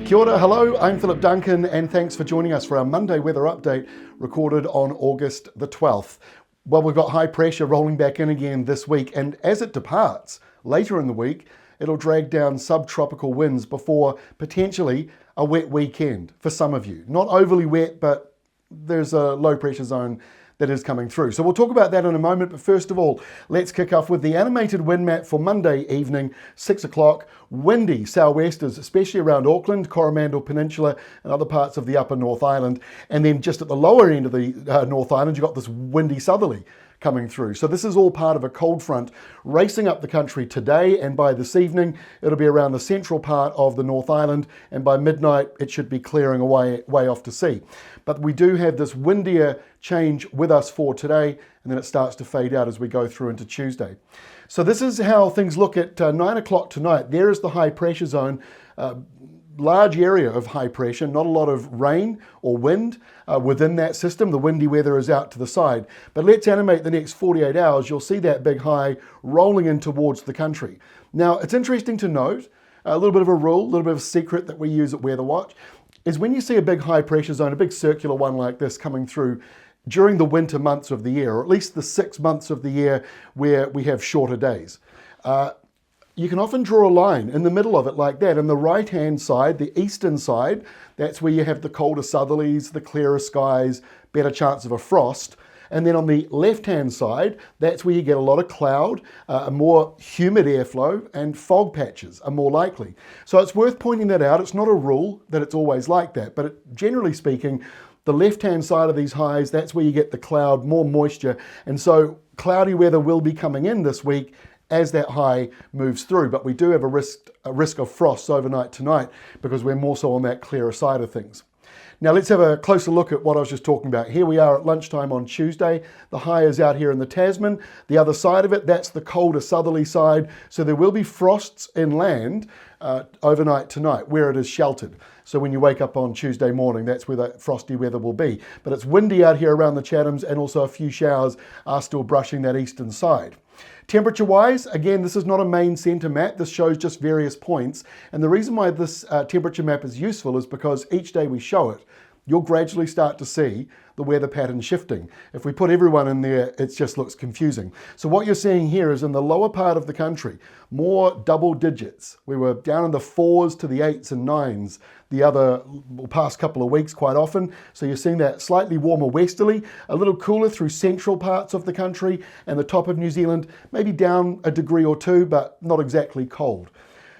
Kia ora, hello, I'm Philip Duncan and thanks for joining us for our Monday weather update recorded on August the 12th. Well, we've got high pressure rolling back in again this week, and as it departs later in the week, it'll drag down subtropical winds before potentially a wet weekend for some of you. Not overly wet, but there's a low pressure zone that is coming through. So we'll talk about that in a moment, but first of all, let's kick off with the animated wind map for Monday evening, 6 o'clock. Windy sou'westers, especially around Auckland, Coromandel Peninsula and other parts of the upper North Island. And then just at the lower end of the North Island, you've got this windy southerly coming through. So this is all part of a cold front racing up the country today, and by this evening it'll be around the central part of the North Island, and by midnight it should be clearing away way off to sea. But we do have this windier change with us for today, and then it starts to fade out as we go through into Tuesday. So this is how things look at 9 o'clock tonight. There is the high pressure zone. Large area of high pressure, not a lot of rain or wind within that system. The windy weather is out to the side. But let's animate the next 48 hours. You'll see that big high rolling in towards the country. Now, it's interesting to note, a little bit of a rule, a little bit of a secret that we use at Weather Watch, is when you see a big high pressure zone, a big circular one like this coming through during the winter months of the year, or at least the 6 months of the year where we have shorter days. You can often draw a line in the middle of it like that. And the right-hand side, the eastern side, that's where you have the colder southerlies, the clearer skies, better chance of a frost. And then on the left-hand side, that's where you get a lot of cloud, a more humid airflow, and fog patches are more likely. So it's worth pointing that out. It's not a rule that it's always like that, but generally speaking, the left-hand side of these highs, that's where you get the cloud, more moisture. And so cloudy weather will be coming in this week as that high moves through, but we do have a risk of frosts overnight tonight because we're more so on that clearer side of things. Now let's have a closer look at what I was just talking about. Here we are at lunchtime on Tuesday. The high is out here in the Tasman. The other side of it, that's the colder southerly side. So there will be frosts inland overnight tonight where it is sheltered. So when you wake up on Tuesday morning, that's where that frosty weather will be. But it's windy out here around the Chathams, and also a few showers are still brushing that eastern side. Temperature-wise, again, this is not a main centre map. This shows just various points. And the reason why this temperature map is useful is because each day we show it, you'll gradually start to see the weather pattern shifting. If we put everyone in there, it just looks confusing. So what you're seeing here is in the lower part of the country, more double digits. We were down in the 4s to the 8s and 9s the past couple of weeks quite often. So you're seeing that slightly warmer westerly, a little cooler through central parts of the country, and the top of New Zealand, maybe down a degree or two, but not exactly cold.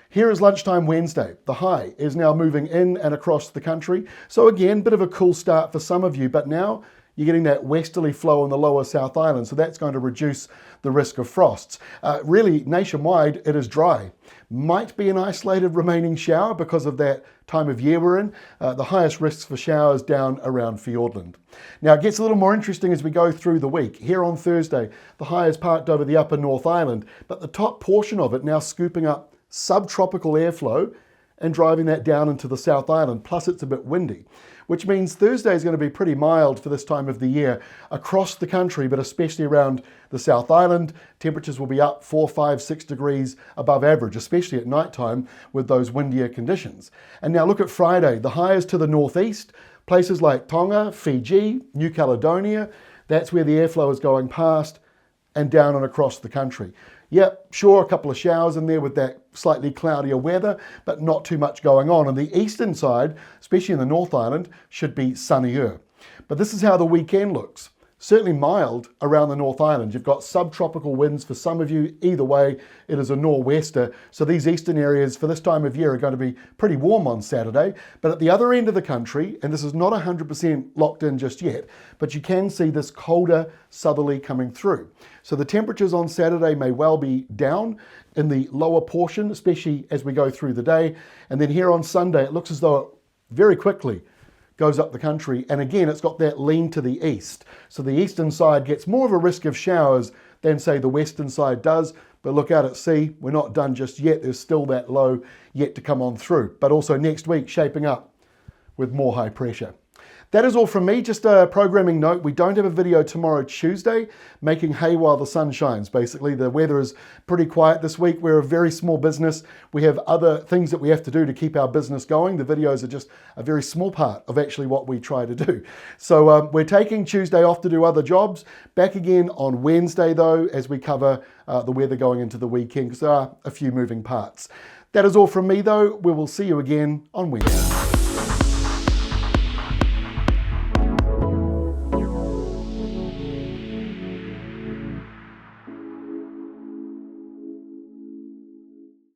Here is lunchtime Wednesday. The high is now moving in and across the country. So again, bit of a cool start for some of you, but now you're getting that westerly flow in the lower South Island, so that's going to reduce the risk of frosts. Really, nationwide, it is dry. Might be an isolated remaining shower because of that time of year we're in. The highest risks for showers down around Fiordland. Now, it gets a little more interesting as we go through the week. Here on Thursday, the high is parked over the upper North Island, but the top portion of it now scooping up subtropical airflow and driving that down into the South Island, plus it's a bit windy, which means Thursday is going to be pretty mild for this time of the year across the country, but especially around the South Island. Temperatures will be up 4, 5, 6 degrees above average, especially at night time with those windier conditions. And now look at Friday. The high is to the northeast, places like Tonga, Fiji, New Caledonia. That's where the airflow is going past and down and across the country. Yep, sure, a couple of showers in there with that slightly cloudier weather, but not too much going on. And the eastern side, especially in the North Island, should be sunnier. But this is how the weekend looks. Certainly mild around the North Island. You've got subtropical winds for some of you. Either way, it is a nor'wester. So these eastern areas for this time of year are going to be pretty warm on Saturday. But at the other end of the country, and this is not 100% locked in just yet, but you can see this colder southerly coming through. So the temperatures on Saturday may well be down in the lower portion, especially as we go through the day. And then here on Sunday, it looks as though it very quickly goes up the country, and again it's got that lean to the east, so the eastern side gets more of a risk of showers than say the western side does. But look out at sea, we're not done just yet. There's still that low yet to come on through, but also next week shaping up with more high pressure. That is all from me. Just a programming note, we don't have a video tomorrow, Tuesday, making hay while the sun shines. Basically, the weather is pretty quiet this week. We're a very small business. We have other things that we have to do to keep our business going. The videos are just a very small part of actually what we try to do. So we're taking Tuesday off to do other jobs. Back again on Wednesday, though, as we cover the weather going into the weekend, because there are a few moving parts. That is all from me, though. We will see you again on Wednesday.